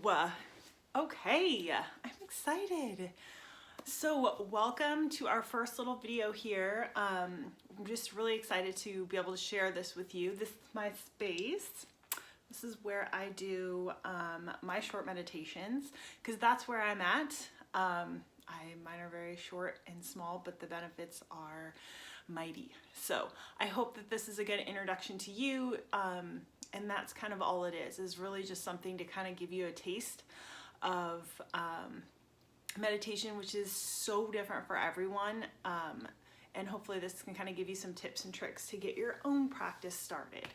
Okay, I'm excited. So welcome to our first little video here. I'm just really excited to be able to share this with you. This is my space. This is where I do my short meditations because that's where I'm at. Mine are very short and small, but the benefits are mighty. So I hope that this is a good introduction to you. And that's kind of all it is really just something to kind of give you a taste of meditation, which is so different for everyone. And hopefully this can kind of give you some tips and tricks to get your own practice started.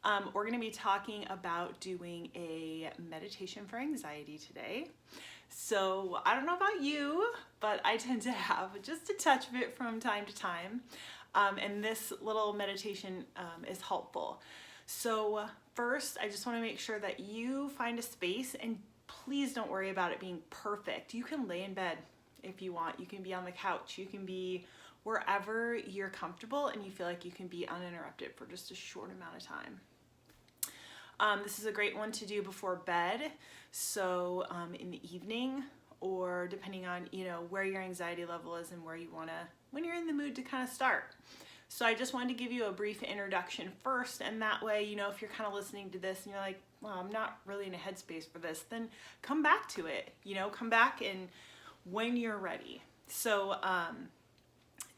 We're going to be talking about doing a meditation for anxiety today. So I don't know about you, but I tend to have just a touch of it from time to time. And this little meditation is helpful. So first, I just want to make sure that you find a space, and please don't worry about it being perfect. You can lay in bed if you want. You can be on the couch. You can be wherever you're comfortable and you feel like you can be uninterrupted for just a short amount of time. This is a great one to do before bed. So in the evening, or depending on, where your anxiety level is and where you want to, when you're in the mood to kind of start. So I just wanted to give you a brief introduction first, and that way, if you're kind of listening to this and you're like, well, I'm not really in a headspace for this, then come back to it, come back and when you're ready. So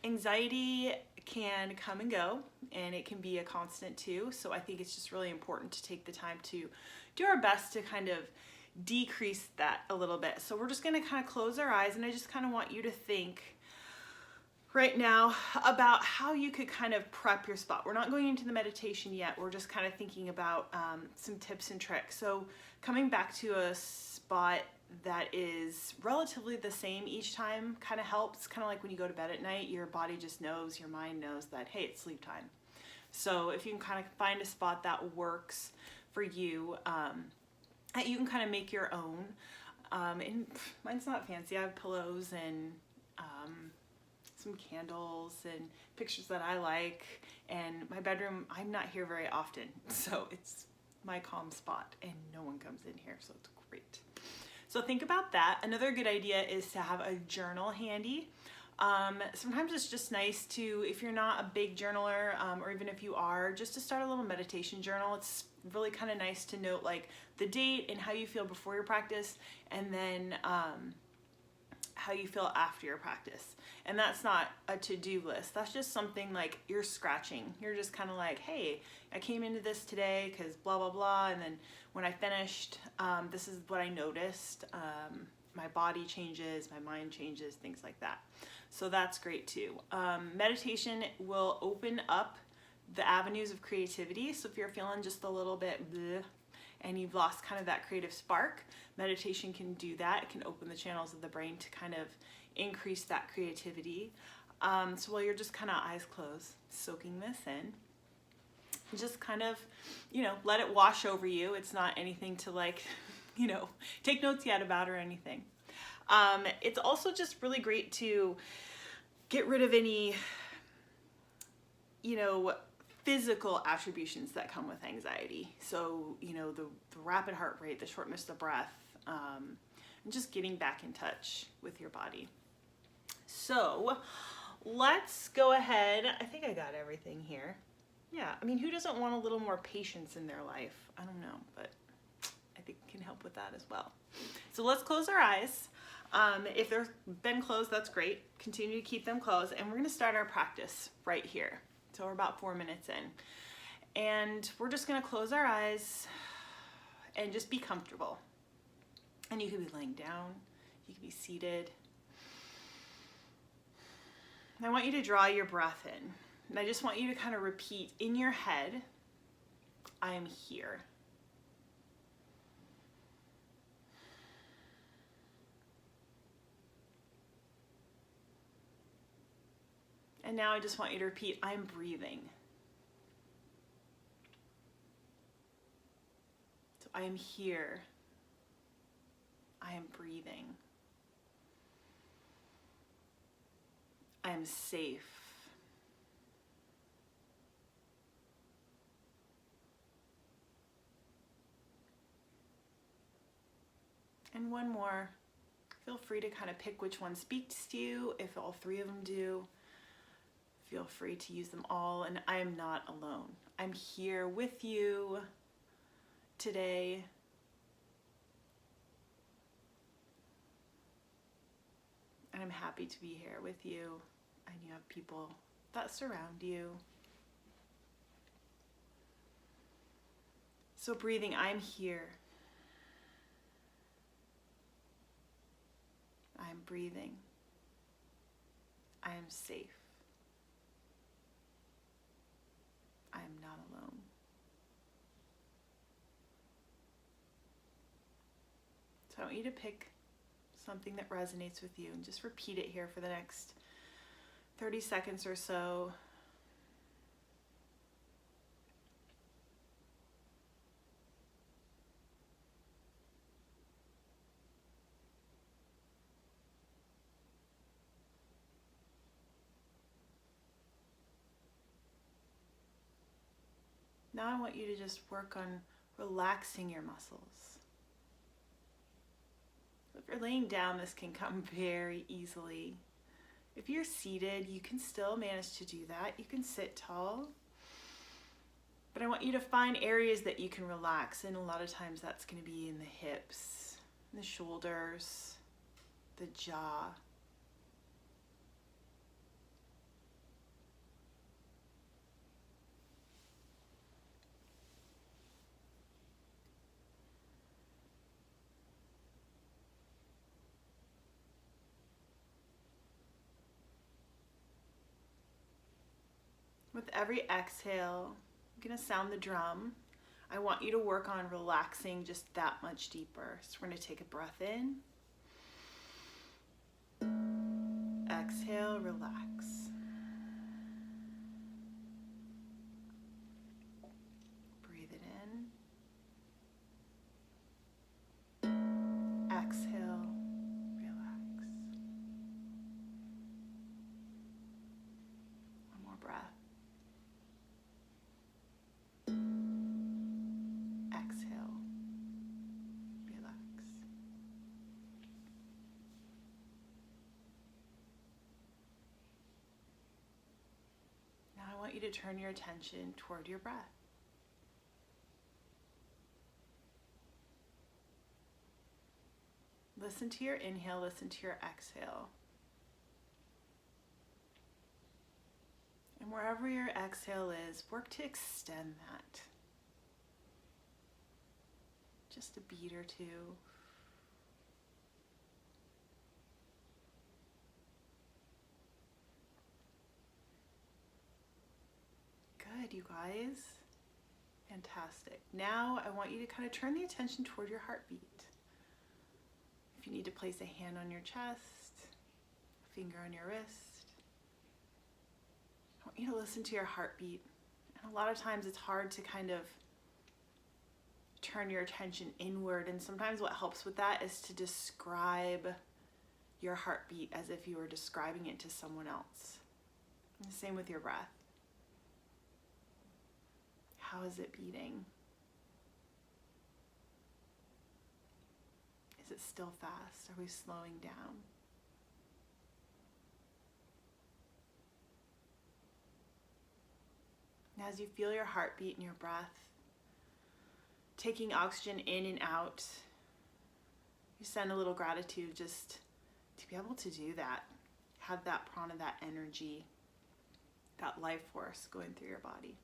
anxiety can come and go, and it can be a constant too. So I think it's just really important to take the time to do our best to kind of decrease that a little bit. So we're just going to kind of close our eyes, and I just kind of want you to think right now about how you could kind of prep your spot. We're not going into the meditation yet. We're just kind of thinking about some tips and tricks. So coming back to a spot that is relatively the same each time kind of helps. Kind of like when you go to bed at night, your body just knows, your mind knows that, hey, it's sleep time. So if you can kind of find a spot that works for you, that you can kind of make your own. And mine's not fancy. I have pillows and some candles and pictures that I like, and my bedroom, I'm not here very often, so it's my calm spot and no one comes in here, so it's great. So think about that. Another good idea is to have a journal handy. Sometimes it's just nice to, if you're not a big journaler, or even if you are, just to start a little meditation journal. It's really kind of nice to note like the date and how you feel before your practice, and then how you feel after your practice. And that's not a to-do list. That's just something like you're scratching. You're just kind of like, hey, I came into this today because blah, blah, blah. And then when I finished, this is what I noticed. My body changes, my mind changes, things like that. So that's great too. Meditation will open up the avenues of creativity. So if you're feeling just a little bit bleh, and you've lost kind of that creative spark, meditation can do that. It can open the channels of the brain to kind of increase that creativity. So while you're just kind of eyes closed, soaking this in, just kind of, let it wash over you. It's not anything to like, take notes yet about or anything. It's also just really great to get rid of any, physical attributions that come with anxiety. So, the rapid heart rate, the shortness of breath, and just getting back in touch with your body. So let's go ahead. I think I got everything here. Yeah, who doesn't want a little more patience in their life? I don't know, but I think it can help with that as well. So let's close our eyes. If they've been closed, that's great. Continue to keep them closed, and we're going to start our practice right here. So we're about 4 minutes in, and we're just going to close our eyes and just be comfortable. And you could be laying down, you could be seated. And I want you to draw your breath in, and I just want you to kind of repeat in your head, I am here. And now I just want you to repeat, I'm breathing. So I am here. I am breathing. I am safe. And one more. Feel free to kind of pick which one speaks to you. If all three of them do, feel free to use them all. And I am not alone. I'm here with you today. And I'm happy to be here with you. And you have people that surround you. So breathing, I'm here. I'm breathing. I am safe. I am not alone. So I want you to pick something that resonates with you and just repeat it here for the next 30 seconds or so. Now I want you to just work on relaxing your muscles. If you're laying down, this can come very easily. If you're seated, you can still manage to do that. You can sit tall. But I want you to find areas that you can relax, and a lot of times that's going to be in the hips, the shoulders, the jaw. With every exhale, I'm going to sound the drum. I want you to work on relaxing just that much deeper. So we're going to take a breath in. Exhale, relax. Breathe it in. Exhale, relax. One more breath. Exhale, relax. Now I want you to turn your attention toward your breath. Listen to your inhale, listen to your exhale. And wherever your exhale is, work to extend that. Just a beat or two. Good, you guys. Fantastic. Now I want you to kind of turn the attention toward your heartbeat. If you need to place a hand on your chest, a finger on your wrist, I want you to listen to your heartbeat. And a lot of times it's hard to kind of turn your attention inward, and sometimes what helps with that is to describe your heartbeat as if you were describing it to someone else. And the same with your breath. How is it beating? Is it still fast? Are we slowing down? And as you feel your heartbeat and your breath, taking oxygen in and out, you send a little gratitude just to be able to do that. Have that prana, that energy, that life force going through your body.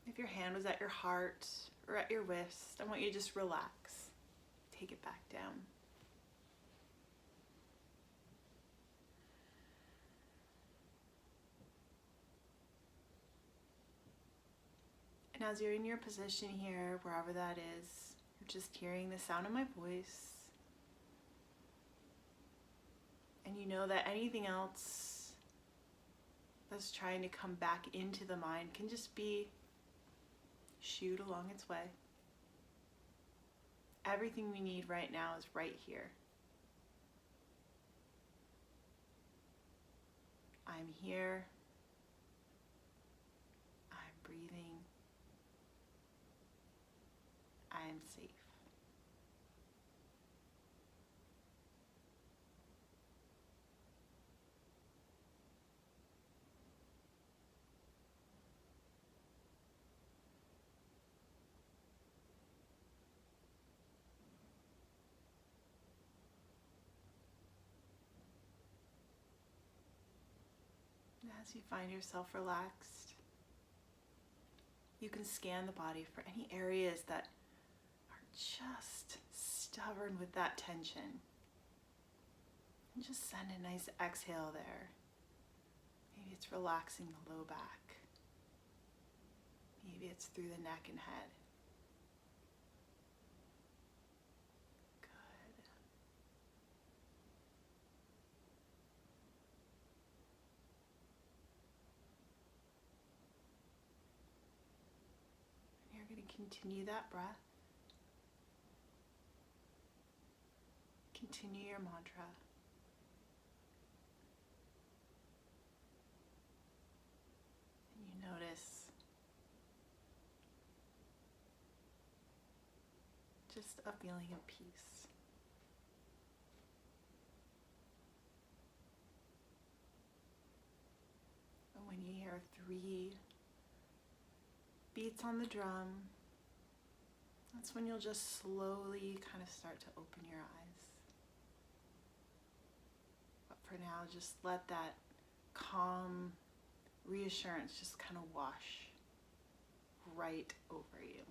If your hand was at your heart or at your wrist, I want you to just relax. Take it back down. And as you're in your position here, wherever that is, you're just hearing the sound of my voice. And you know that anything else that's trying to come back into the mind can just be shooed along its way. Everything we need right now is right here. I'm I'm here. I'm breathing. I am safe. And as you find yourself relaxed, you can scan the body for any areas that are just stubborn with that tension. And just send a nice exhale there. Maybe it's relaxing the low back. Maybe it's through the neck and head. Good. And you're going to continue that breath. Continue your mantra. And you notice just a feeling of peace. And when you hear 3 beats on the drum, that's when you'll just slowly kind of start to open your eyes. But for now, just let that calm reassurance just kind of wash right over you.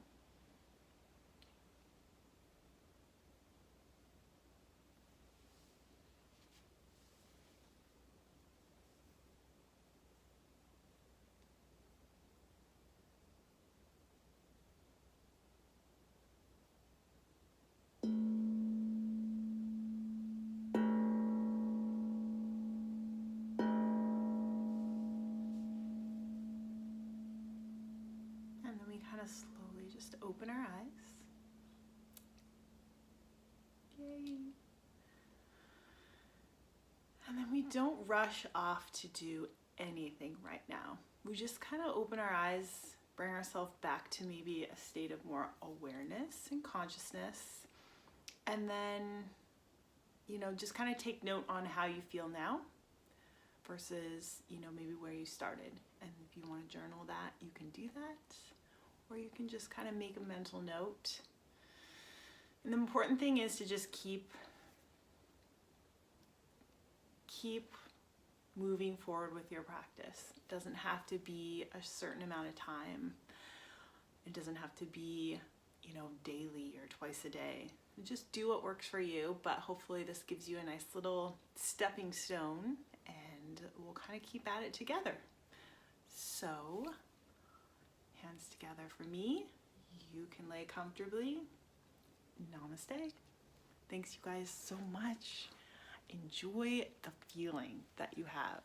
And then we kind of slowly just open our eyes. Yay. And then we don't rush off to do anything right now. We just kind of open our eyes, bring ourselves back to maybe a state of more awareness and consciousness. And then, just kind of take note on how you feel now versus, maybe where you started. And if you want to journal that, you can do that. Or you can just kind of make a mental note. And the important thing is to just keep moving forward with your practice. It doesn't have to be a certain amount of time. It doesn't have to be, daily or twice a day. Just do what works for you, but hopefully this gives you a nice little stepping stone and we'll kind of keep at it together. So, hands together for me. You can lay comfortably. Namaste. Thanks you guys so much. Enjoy the feeling that you have.